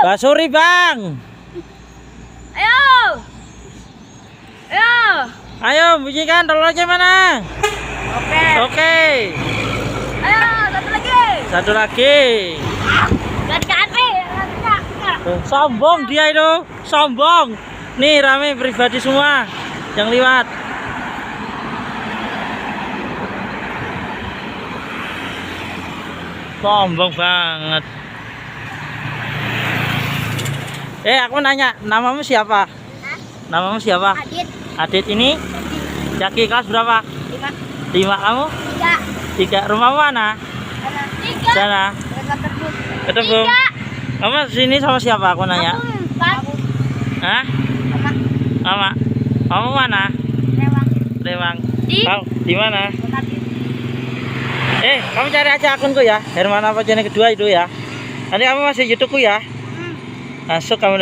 Basuri bang. Ayo. Ayo. Ayo bunyikan telurnya mana? Oke. Oke. Ayo, satu lagi. Satu lagi. Ganti kaki. Sombong dia itu, sombong. Nih rame pribadi semua yang lewat. Sombong banget. Aku nanya, namamu siapa? Namamu siapa? Adit. Adit ini? Jaki kelas berapa? 5. 5 kamu? 3. Rumahmu mana? 3. Sana. Ketemu. 3. Kamu sini sama siapa? Aku nanya. Aku 4. Hah? Mama. Mama. Kamu mana? Lewang. Lewang. Di? Kau di mana? Tadi. Kamu cari aja akunku ya. Herman apa channel kedua itu ya. Nanti kamu masih YouTubeku ya. Masuk kamu.